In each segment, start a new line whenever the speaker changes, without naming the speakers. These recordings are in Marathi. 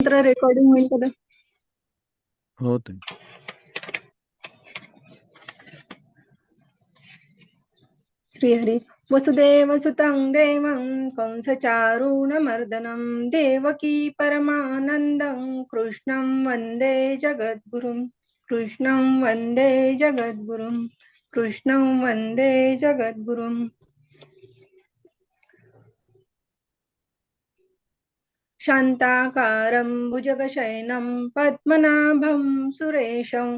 मंत्र रेकॉर्डिंग होईल कदा?
हो ते
श्रीहरी वसुदेवसुतं देवं कंसचारूणमर्दनं देवकी परमानन्दं कृष्णं वन्दे जगद्गुरुं कृष्णं वन्दे जगद्गुरुं कृष्णं वन्दे जगद्गुरुं शान्ताकारं भुजगशयनं पद्मनाभं सुरेशं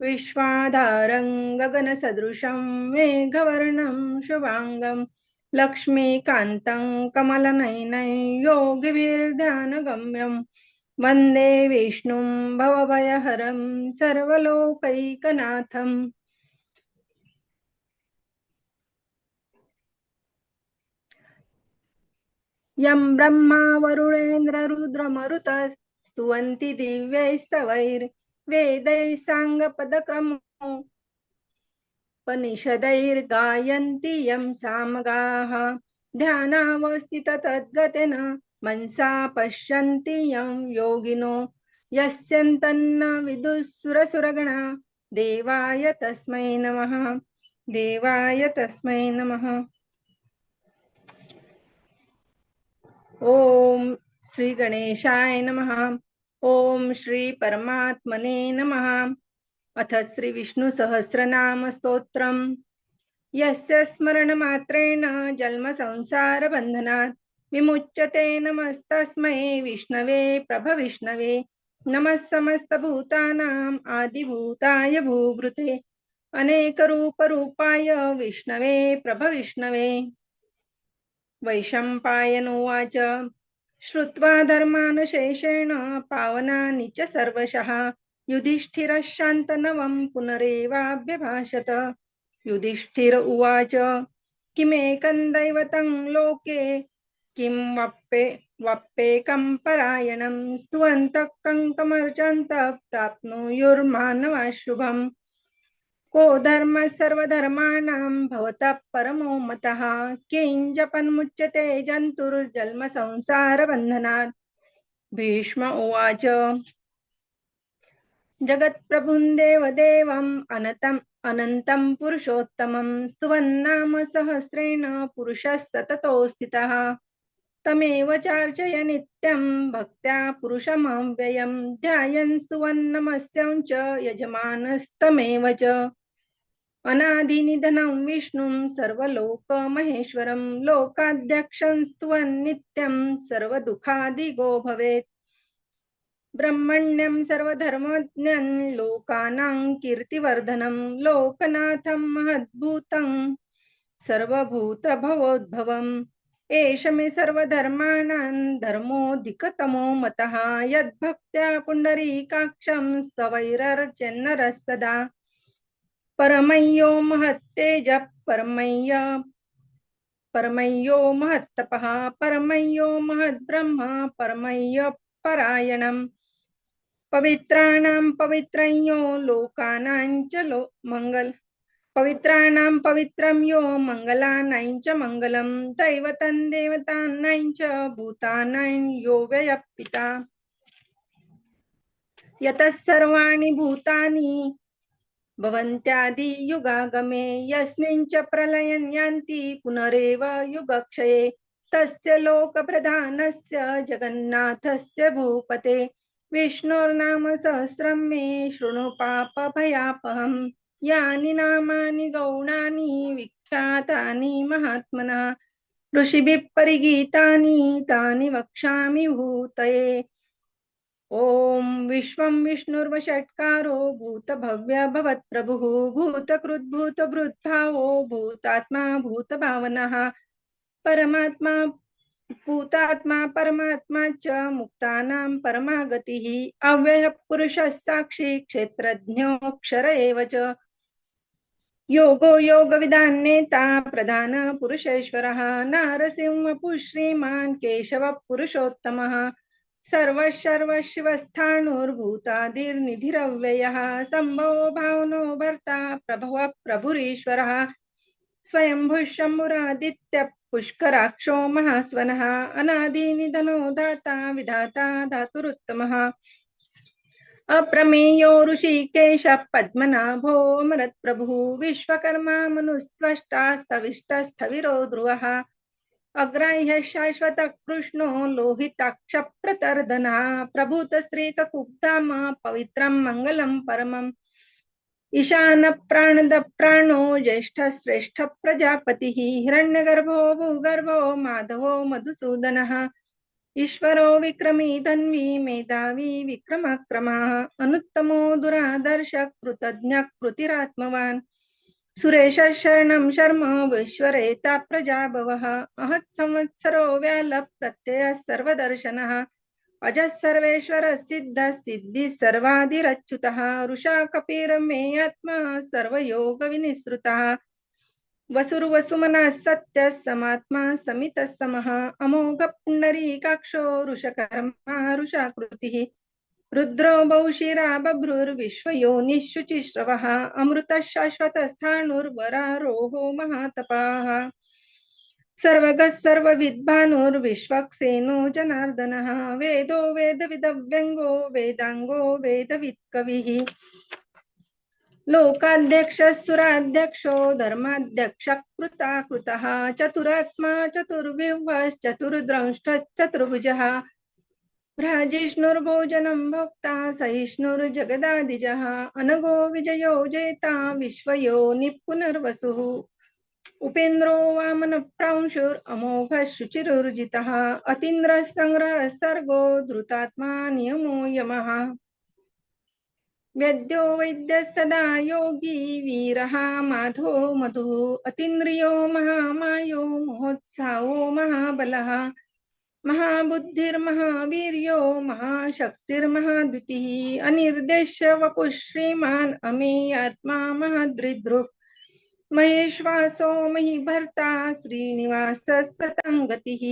विश्वाधारं गगनसदृशं मेघवर्णं शुभांगं लक्ष्मीकान्तं कमलनयनं योगिभिर्ध्यानगम्यं वन्दे विष्णुं भवभयहरं सर्वलोकैकनाथम् यं ब्रह्मा वरुणेन्द्ररुद्रमरुत स्तुवन्ति दिव्यैस्तवैर्वेदैः साङ्गपदक्रमोपनिषदैर्गायन्ति यं सामगाः ध्यानावस्थिततद्गतेन मनसा पश्यन्ति यं योगिनो यस्यन्तन्न विदुःसुरसुरगणा देवाय तस्मै नमः देवाय तस्मै नमः। ओम श्री गणेशाय नमः। ओम श्री परमात्मने नमः। अथ श्री विष्णु सहस्रनाम स्तोत्रम्। यस्य स्मरणमात्रेण जन्म संसार बन्धनात् विमुच्यते नमस्तस्मै विष्णवे प्रभविष्णवे नमः समस्तभूतानां आदिभूताय भूभृते अनेकरूपरूपाय विष्णवे प्रभविष्णवे। वैशम्पायनोवाच श्रुत्वा धर्मानुशेषेण पावनानि च सर्वशः युधिष्ठिरः शान्तनवं पुनरेवाभ्यभाषत। युधिष्ठिर उवाच किमेकं दैवतं लोके किं वप्पेकं परायणं स्तुवन्तः कङ्कमर्चन्तः प्राप्नुयुर्मानवाः शुभम्। को धर्म सर्वधर्माणां भवतः परमो मतः किं जपन्मुच्यते जन्तुर्जन्म संसारबन्धनात्। भीष्म उवाच जगत्प्रभुं देवदेवम् अनन्तं पुरुषोत्तमं स्तुवन्नाम सहस्रेण पुरुषः सततो स्थितः तमेव चार्चय नित्यं भक्त्या पुरुषमव्ययं ध्यायन् स्तुवन्नमस्यं च यजमानस्तमेव च। अनादिनिधनं विष्णुं सर्वलोकमहेश्वरं लोकाध्यक्षं स्तुवन्नित्यं सर्वदुःखादिगो भवेत्। ब्रह्मण्यं सर्वधर्मज्ञं लोकानां कीर्तिवर्धनं लोकनाथं महद्भूतं सर्वभूतभवोद्भवम्। एष मे सर्वधर्माणां धर्मोऽधिकतमो मतः यद्भक्त्या पुण्डरीकाक्षं स्तवैरर्चन्नरः सदा। परमय्यो महत्तेजः परमय्यो महत्तपः परमय्यो महद्ब्रह्म परमय्य परायणम्। पवित्राणां पवित्रं लोकानां च पवित्राणां पवित्रं यो मंगलानां च मंगलं दैवतं देवतानां च भूतानां यो व्ययपिता। यतः सर्वाणि भूतानि भवन्त्यादि युगागमे यस्मिन् च प्रलयं यान्ति पुनरेव युगक्षये तस्य लोकप्रधानस्य जगन्नाथस्य भूपते विष्णोर्नाम सहस्रं मे शृणु पापभयापहम्। यानि नामानि गौणानि विख्यातानि महात्मनः ऋषिभिः परिगीतानि तानि वक्ष्यामि भूतये। ओम विश्वं विष्णुर्वषट्कारो भूतभव्य भवत्प्रभुः भूतकृत् भूतभृद्भावो भूतात्मा भूतभावनः परमात्मा भूतात्मा परमात्मा च मुक्तानां परमागतिः अव्ययः पुरुषः साक्षी क्षेत्रज्ञोऽक्षर एव च। योगो योगविदान्नेता प्रधान पुरुषेश्वरः नारसिंह श्रीमान् केशव पुरुषोत्तमः सर्वशिवस्थाणुर्भूतादिर्निधिरव्ययः सम्भवो भावनो भर्ता प्रभवः प्रभुरीश्वरः स्वयंभुः शम्भुरादित्य पुष्कराक्षो महास्वनः अनादिनिधनो दाता विधाता धातुरुत्तमः अप्रमेयो ऋषिकेश पद्मनाभो अमरत्प्रभुः विश्वकर्मा मनुस्त्वष्टा स्तविष्टस्थविरो ध्रुवः अग्राह्य शाश्वत कृष्णो लोहिताक्ष प्रतर्दना प्रभूत श्रीककुब्धाम पवित्रं मंगलम परमम् ईशान प्राणद प्राणो ज्येष्ठ श्रेष्ठ प्रजापतिः हिरण्यगर्भो भूगर्भो माधवो मधुसूदनः ईश्वरो विक्रमी धन्वी मेधावी विक्रमक्रमः अनुत्तमो दुरादर्श कृतज्ञ कृतिरात्मवान् सुरेश शरणं शर्म विश्वरेता प्रजाभवः अहत् संवत्सरो व्याल प्रत्यय सर्वदर्शनः अजः सर्वेश्वर सिद्ध सिद्धि सर्वादिरच्युतः रुषा कपिर मे आत्मा सर्वयोग विनिसृतः वसुर्वसुमनः सत्य समात्मा समितः समः अमोघ पुंडरीकाक्षो रुषकर्मा रुषाकृतिः रुद्रो बहुशिरा बभ्रुर्विश्वयोनिशुचिश्रवः अमृतः शाश्वतस्थाणुर्वरारोहो महातपाः सर्वगः सर्वविद्भानुर्विश्वक्सेनो जनार्दनः वेदो वेदविदव्यङ्गो वेदाङ्गो वेदवित्कविः लोकाध्यक्षः सुराध्यक्षो धर्माध्यक्षः कृताकृतः चतुरात्मा चतुर्विभश्चतुर्द्रंष्टश्चतुर्भुजः भ्राजिष्णुर्भोजनं भोक्ता सहिष्णुर्जगदादिजः अनगो विजयो जेता विश्वयोनिः पुनर्वसुः उपेन्द्रो वामन प्रांशुर अमोघ शुचिरुर्जितः अतीन्द्र संग्रह सर्गो धृतात्मा नियमो यमः वैद्यो वैद्य सदा योगी वीरः माधो मधुः अतीन्द्रियो महामायो महोत्साहो महाबलः महाबुद्धिर्महावीर्यो महाशक्तिर्महाद्युतिः अनिर्देश्य वपुः श्रीमान् अमेयात्मा महादृदृक् महेश्वासो महीभर्ता श्रीनिवासः सताङ्गतिः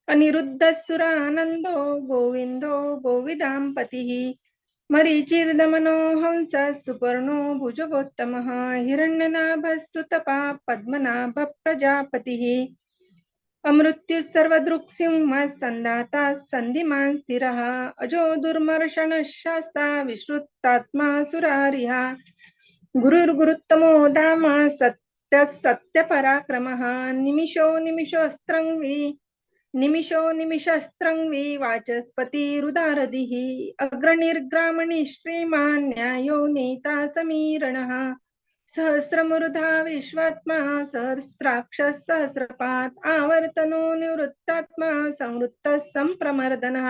अनिरुद्धसुरानन्दो गोविन्दो गोविदाम्पतिः मरीचिर्दमनो हंसः सुपर्णो भुजगोत्तमः हिरण्यनाभः सुतपा पद्मनाभः प्रजापतिः अमृत्युः सर्वदृक्सिंहः सन्दाता सन्धिमान् स्थिरः अजो दुर्मर्शनः शास्ता विश्रुतात्मा सुरारिः गुरुर्गुरुत्तमो धाम सत्य सत्य पराक्रमः निमिषो निमिषस्त्रंवी वाचस्पतिरुदारदिः अग्रणिर्ग्रामणि श्रीमान् न्यायो नेता समीरणः सहस्रमूर्धा विश्वात्मा सहस्राक्षः सहस्रपात् आवर्तनो निवृत्तात्मा संवृत्तः संप्रमर्दनः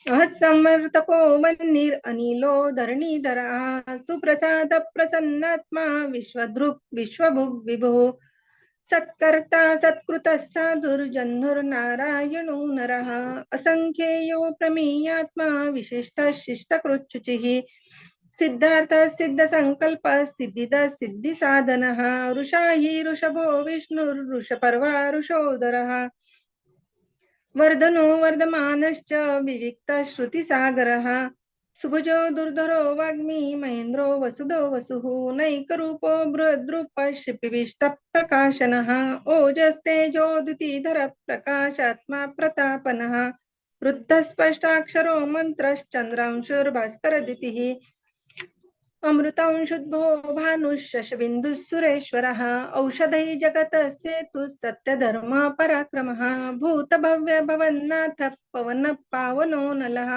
संवर्तको वह्निर् अनिलो धरणीधरः सुप्रसाद प्रसन्नात्मा विश्वदृक् विश्वभुग् विभुः सत्कर्ता सत्कृतः साधुर्जह्नुर्नारायणो नरः असंख्येयो प्रमेयात्मा विशिष्टः शिष्टकृच्छुचिः सिद्धार्थ सिद्ध संकल्प सिद्धिद सिद्धि साधनः ऋषा हि ऋषभो विष्णुर्ऋषपर्वा ऋषोदरः वर्धनो वर्धमानश्च विविक्तः श्रुतिसागरः सुभुजो दुर्धरो वाग्मी महेन्द्रो वसुदो वसुः नैकरूपो बृहद्रूपः शिपिविष्टः प्रकाशनः ओजस्तेजोदितिधर प्रकाशात्मा प्रतापनः वृद्धः स्पष्टाक्षरो मन्त्रश्चन्द्रांशुर्भास्करद्युतिः अमृतांशुद्भो भानुः सुरेश्वरः औषधै जगतः सेतुः सत्यधर्म पराक्रमः भूतभव्य भवन्नाथ पवन पावनो नलः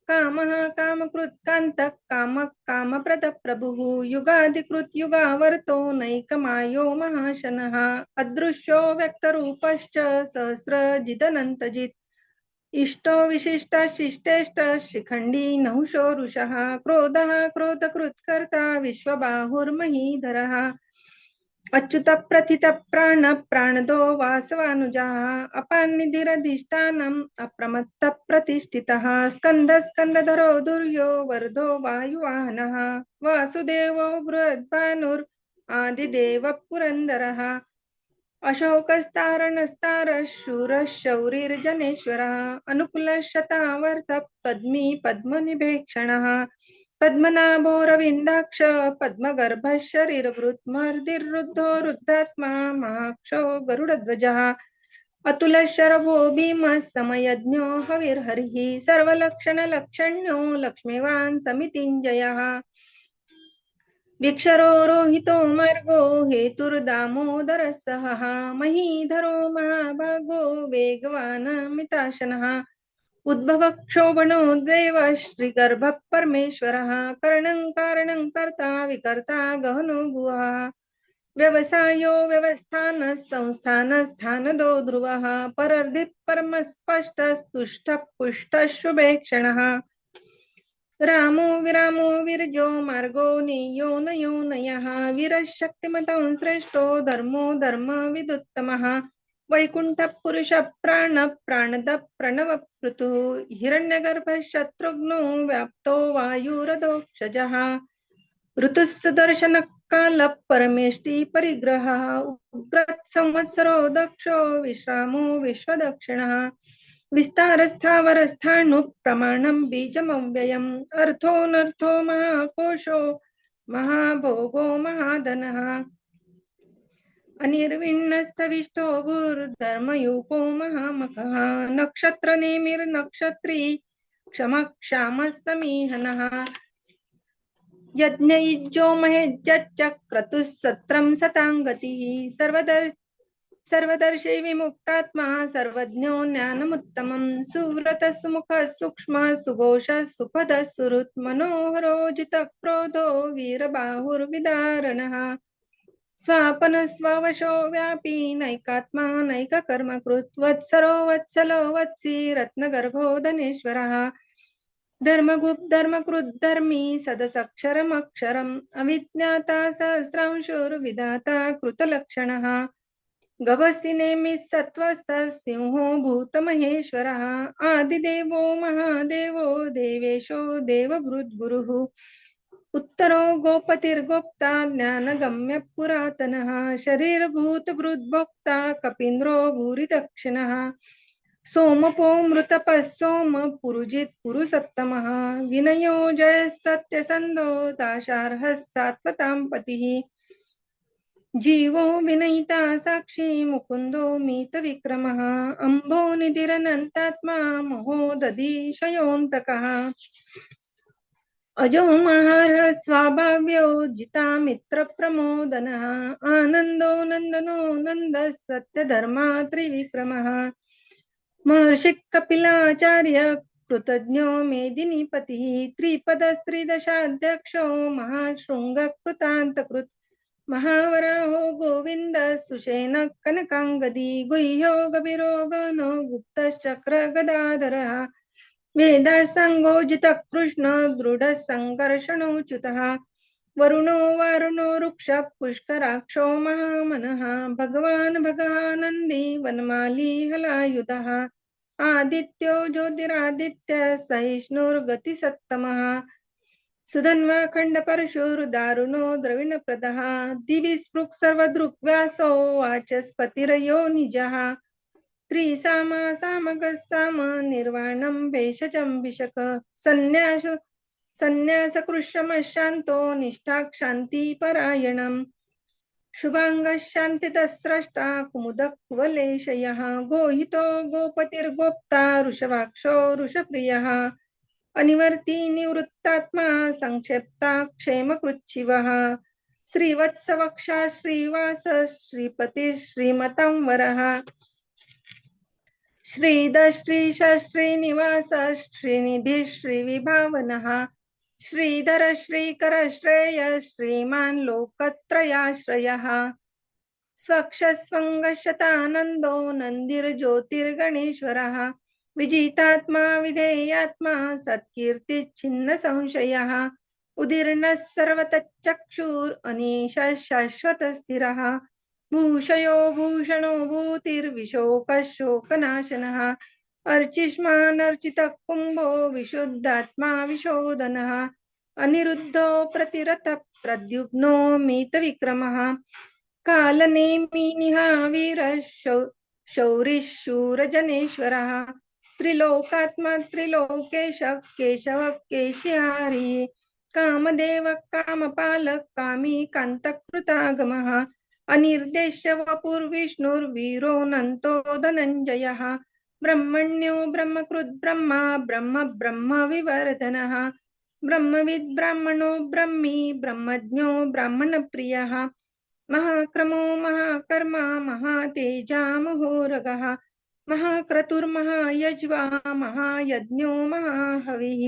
कामः कामकृत्कान्तः कामः कामप्रद प्रभुः युगाधिकृत युगावर्तो नैकमायो महाशनः अदृश्यो व्यक्तरूपश्च सहस्रजिदनन्तजित् इष्टो विशिष्ट शिष्टेष्ट शिखंडी नहुषो रुषः क्रोधः क्रोधकृत्कर्ता विश्वबाहुर्महीधरः अच्युत प्रथित प्राण प्राणदो वासवानुजाः अपान्निधिरधिष्ठानम् अप्रमत्त प्रतिष्ठितः स्कंद स्कंदधरो दुर्यो वरदो वायुवाहनः वासुदेवो बृहद्भानुर् आदिदेव पुरंदरः अशोकस्तारणस्तारः शूरः शौरिर्जनेश्वरः अनुकूलः शतावर्त पद्मी पद्मनिभेक्षणः पद्मनाभोरविन्दाक्ष पद्मगर्भः शरीरभृत् मर्दिरुद्धो रुद्धात्मा महाक्षो गरुडध्वजः अतुलशरभो भीमः समयज्ञो हविर्हरिः सर्वलक्षणलक्षण्यो लक्ष्मीवान् समितिञ्जयः विक्षरोहितो मार्गो हेतुर्दामोदरः सहः महीधरो महाभागो वेगवान् मिताशनः उद्भवक्षोभणो देव श्रीगर्भः परमेश्वरः करणं कारणं कर्ता विकर्ता गहनो गुहा व्यवसायो व्यवस्थानः संस्थानः स्थानदो ध्रुवः परर्धिः परमस्पष्टस्तुष्टः पुष्टः शुभेक्षणः रामो विरामो विरजो मार्गो नियो नयो नयः वीरः शक्तिमतां श्रेष्ठो धर्मो धर्मविदुत्तमः वैकुण्ठः पुरुषः प्राणदः प्रणवपृथुः हिरण्यगर्भः शत्रुघ्नो व्याप्तो वायुरधोक्षजः ऋतुः सुदर्शनः कालः परमेष्टि परिग्रहः उग्रः संवत्सरो दक्षो विश्रामो विश्वदक्षिणः विस्तारस्थावरस्थाणु प्रमाणं बीजमव्ययम् अर्थोऽनर्थो महाकोशो महाभोगो महाधनः अनिर्विण्णस्तविष्टो भूर्धर्मयूपो महामखः नक्षत्रनेमिर्नक्षत्री क्षमः समीहनः यज्ञयुज्यो महेज्जच्चक्रतुः सत्रं सताङ्गतिः सर्वदर्शी विमुक्तात्मा सर्वज्ञो ज्ञानमुत्तमं सुव्रतः सुमुखः सूक्ष्मः सुघोषः सुखदः सुहृत् मनोहरो जितः क्रोधो वीरबाहुर्विदारणः स्वापनः स्ववशो व्यापी नैकात्मा नैककर्मकृत् वत्सरो वत्सलो वत्सी रत्नगर्भो धनेश्वरः धर्मकृद्धर्मी सदसक्षरमक्षरम् अविज्ञाता सहस्रांशुर्विधाता कृतलक्षणः गभस्तिनेमिः सत्त्वस्थः सिंहो भूतमहेश्वरः आदिदेवो महादेवो देवेशो देवभृद्गुरुः उत्तरो गोपतिर्गोप्ता ज्ञानगम्य पुरातनः शरीरभूतभृद्भोक्ता कपीन्द्रो भूरिदक्षिणः सोमपो मृतपः सोम पुरुजित् पुरुसत्तमः विनयो जयः सत्यसन्धो दाशार्हः सात्वतां पतिः जीवो विनयिता साक्षी मुकुन्दो मीतविक्रमः अम्भो निधिरनन्तात्मा महोदधिशयोऽन्तकः अजो महारः स्वाभाव्यो जितामित्रप्रमोदनः आनन्दो नन्दनो नन्दः सत्यधर्मा त्रिविक्रमः महर्षिः कपिलाचार्य कृतज्ञो मेदिनीपतिः त्रिपदस्त्रिदशाध्यक्षो महाशृङ्गः कृतान्तकृत् महावराहो गोविंद सुषेण कनकांगदी गुह्यो गभीरो गनो गुप्तश्चक्र गदाधरः वेदासंगोजित कृष्ण दृढ संकर्षणोच्युतः वरुणो वारुणो वृक्ष पुष्कराक्षो महामनः भगवान् भगानन्दी वनमाली हलायुधः आदित्यो ज्योतिरादित्य सहिष्णुर्गतिसत्तमः सुधन्वा खण्डपरशुर्दारुणो द्रविणप्रदः दिवि स्पृक् सर्वदृक्व्यासो वाचस्पतिरयो निजः त्रिसामा सामगः साम निर्वाणं भेषजं विशक सन्न्यासकृशमशान्तो निष्ठाक्षान्तिपरायणम् शुभांगः शान्तितस्रष्टा कुमुदकुवलेशयः गोहितो गोपतिर्गोप्ता वृषभाक्षो वृषप्रियः अनिवर्ती निवृत्तात्मा संक्षेप्ता क्षेमकृच्छिवः श्रीवत्सवक्षा श्रीवास श्रीपति श्रीमतांवरः श्रीधर श्रीश श्रीनिवास श्रीनिधि श्रीविभावनः श्रीधर श्रीकर श्रेय श्रीमान् लोकत्रयाश्रयः स्वक्षस्वङ्गशतानन्दो नन्दिर्ज्योतिर्गणेश्वरः विजितात्मा विधेयात्मा सत्कीर्तिच्छिन्न संशयः उदीर्णः सर्वतच्चक्षुर् अनीशः शाश्वत स्थिरः भूषयो भूषणो भूतिर्विशोकः शोकनाशनः अर्चिष्मान् अर्चितः कुम्भो विशुद्धात्मा विशोधनः अनिरुद्धो प्रतिरथः प्रद्युम्नो मीतविक्रमः कालनेमि निहावीरः शौरिः शूरजनेश्वरः त्रिलोकात्मा त्रिलोकेश केशव केशिहारी कामदेव कामपालक कामी कान्तकृतागमः अनिर्देश्य वपुर्विष्णुर्वीरोऽनन्तो धनञ्जयः ब्रह्मण्यो ब्रह्मकृद् ब्रह्मा ब्रह्म ब्रह्मविवर्धनः ब्रह्मविद् ब्राह्मणो ब्रह्मी ब्रह्मज्ञो ब्राह्मणप्रियः महाक्रमो महाकर्मा महातेजा महोरगः महाक्रतुर्महायज्वा महायज्ञो महाहविः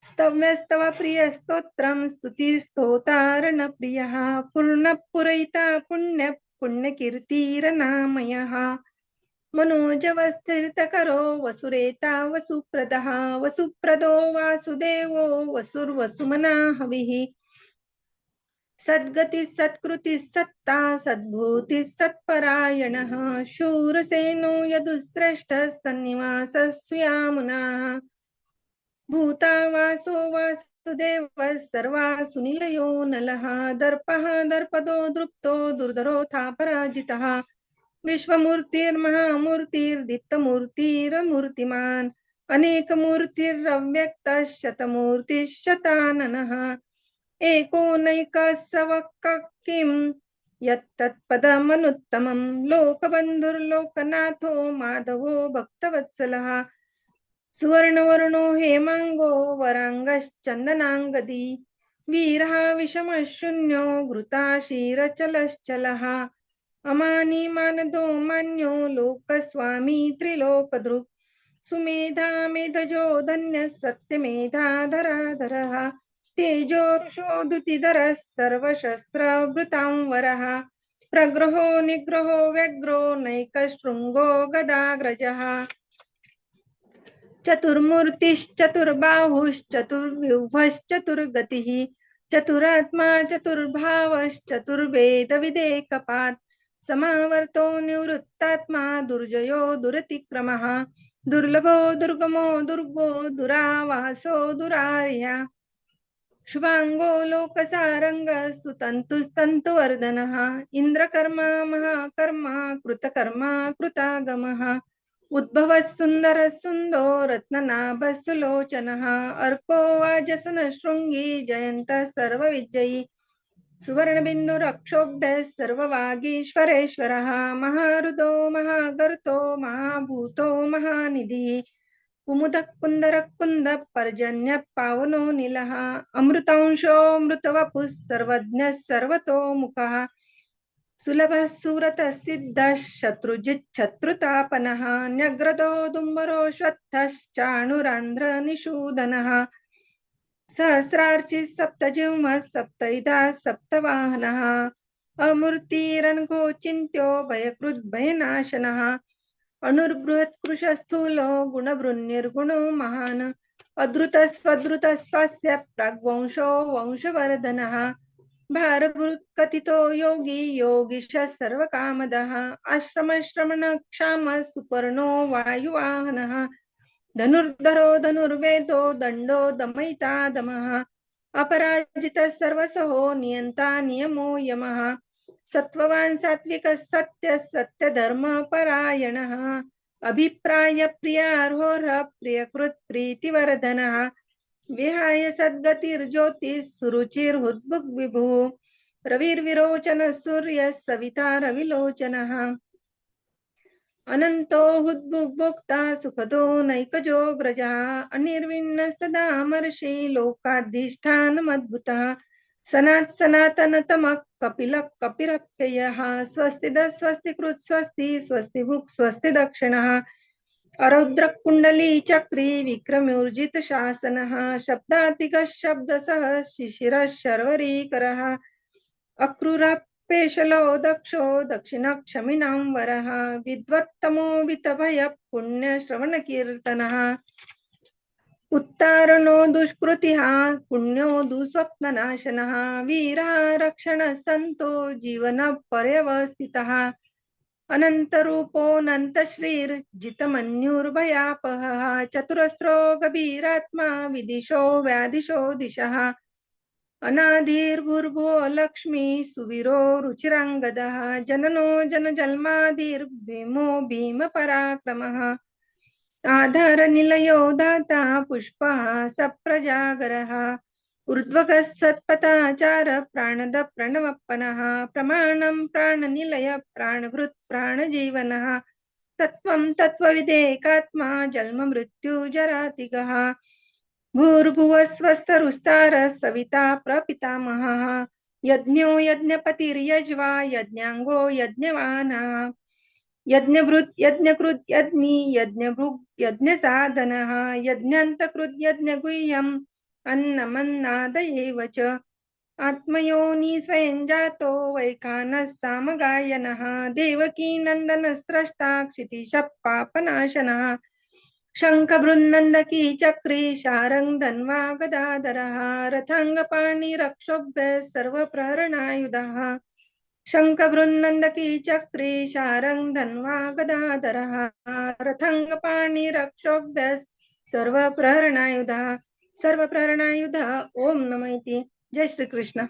स्तव्यस्तव प्रियस्तोत्रं स्तुतिस्तोतारणप्रियः पूर्णपूरयिता पुण्यकीर्तिरनामयः मनोजवस्थिरतकरो वसुरेता वसुप्रदः वसुप्रदो वासुदेवो वसुर्वसुमना हविः सद्गति सत्कृति सत्ता सद्भूति सत्परायणः शूरसेनो यदुश्रेष्ठः सन्निवासस्यामुनाः भूता वासो वासुदेवः सर्वासु निलयो नलः दर्पः दर्पदो दृप्तो दुर्धरोऽथा पराजितः विश्वमूर्तिर्महामूर्तिर्दीप्तमूर्तिरमूर्तिमान् अनेकमूर्तिरव्यक्तः शतमूर्तिः एकोनैकः किं यत्तत्पदमनुत्तमं लोकबन्धुर्लोकनाथो माधवो भक्तवत्सलः सुवर्णवर्णो हेमांगो वरांगश्चन्दनांगदी वीरः विषमशून्यो घृताशीरचलश्चलः अमानी मानदो मान्यो लोकस्वामी त्रिलोकदृक् सुमेधा मेधजो धन्यः सत्यमेधाधराधरः तेजो ऋषोदुतिधरः सर्वशस्त्रभृतांवरः प्रग्रहो निग्रहो व्यग्रो नैकशृङ्गो गदाग्रजः चतुर्मूर्तिश्चतुर्बाहुश्चतुर्व्यूहश्चतुर्गतिः चतुरात्मा चतुर्वेदविदेकपात् समावर्तो निवृत्तात्मा दुर्जयो दुरतिक्रमः दुर्लभो दुर्गमो दुर्गो दुरावासो दुरार्यः शुभांगो लोकसारंग सुतंतुस्तंतुवर्धनः इंद्रकर्मा महाकर्मा कृतकर्मा कृतागमः उद्भवः सुन्दरः सुन्दो रत्ननाभः सुलोचनः अर्को वाजसन शृंगी जयन्तः सर्वविजयी सुवर्णबिन्दुरक्षोभ्यः सर्ववागीश्वरेश्वरः महारुदो महागर्तो महाभूतो महानिधिः कुमुदः कुन्दरः कुन्दः पर्जन्यः पावनो नीलः अमृतांशो मृतवपुः सर्वज्ञः सर्वतोमुखः सुलभः सुव्रतः सिद्धः शत्रुजिच्छत्रुतापनः न्यग्रदो दुम्बरोऽश्वत्थश्चाणुरान्ध्रनिषूदनः सहस्रार्चिः सप्तजिह्वः सप्तैधा सप्तवाहनः अमूर्तिरनघोचिन्त्यो भयकृद्भयनाशनः अणुर्बृहत्कृशस्थूलो गुणभृन्निर्गुणो महान् अद्रुतस्वद्रुतस्वास्य प्राग्वंशो वंशवर्धनः भारभृत्कथितो योगी योगीशः सर्वकामदः आश्रमश्रमणक्षामः सुपर्णो वायुवाहनः धनुर्धरो धनुर्वेदो दण्डो दमयिता दमः अपराजितः सर्वसहो नियन्ता नियमो यमः सत्ववान् सात्विकः सत्यः सत्यधर्मपरायणः अभिप्राय प्रियार्होरः प्रियकृत् प्रीतिवर्धनः विहाय सद्गतिर्ज्योतिः सुरुचिर्हुद्भुग् विभुः रविर्विरोचनः सूर्यः सविता रविलोचनः अनंतो हुद्भुग्भोक्ता सुखदो नैकजोऽग्रजः अनिर्विण्णः सदामर्षि लोकाधिष्ठानमद्भुतः सनातनतमः कपिलः कपिरप्ययः स्वस्तिदः स्वस्तिकृत् स्वस्ति स्वस्तिभुक् स्वस्ति दक्षिणः अरौद्रः कुण्डली चक्री विक्रमोर्जित शासनः शब्दातिगः शब्दसः शिशिरः शर्वरीकरः अक्रूरः दक्षो दक्षिणक्षमिणां वरः विद्वत्तमो वितभयः पुण्यश्रवणकीर्तनः उत्तारणो दुष्कृतिः पुण्यो दुःस्वप्ननाशनः वीरः रक्षणः सन्तो जीवनपर्यवस्थितः अनन्तरूपोऽनन्तश्रीर्जितमन्युर्भयापहः चतुरस्रो गभीरात्मा विदिशो व्याधिशो दिशः अनादिर्भूर्भुवो लक्ष्मी सुवीरो रुचिराङ्गदः जननो जनजन्मादिर्भीमो भीमपराक्रमः आधारनिलयो दाता पुष्पः सप्रजागरः ऊर्ध्वगः सत्पथाचार प्राणद प्रणवप्पनः प्रमाणं प्राणनिलय प्राणभृत् प्राणजीवनः तत्त्वं तत्त्वविदेकात्मा जन्ममृत्युजरातिगः भूर्भुवस्वस्तरुस्तारः सविता प्रपितामहः यज्ञो यज्ञपतिर्यज्वा यज्ञाङ्गो यज्ञवानः यज्ञभृत् यज्ञकृत् यज्ञी यज्ञभुक् यज्ञसाधनः यज्ञान्तकृत् यज्ञगुह्यम् अन्नमन्नादयेव च आत्मयोनि स्वयं जातो वैखानः सामगायनः देवकी नन्दनस्रष्टा क्षितिशः पापनाशनः शङ्खबृन्नन्दकी चक्री शारङ्ग धन्वा गदाधरः रथाङ्गपाणिरक्षोभ्यः सर्वप्रहरणायुधः शङ्खबृन्नन्दकी चक्री शारङ्ग धन्वा गदाधरः रथाङ्गपाणिरक्षोभ्यः सर्वप्रहरणायुधः सर्वप्रहरणायुधः ओम नमः इति. जय श्री कृष्ण.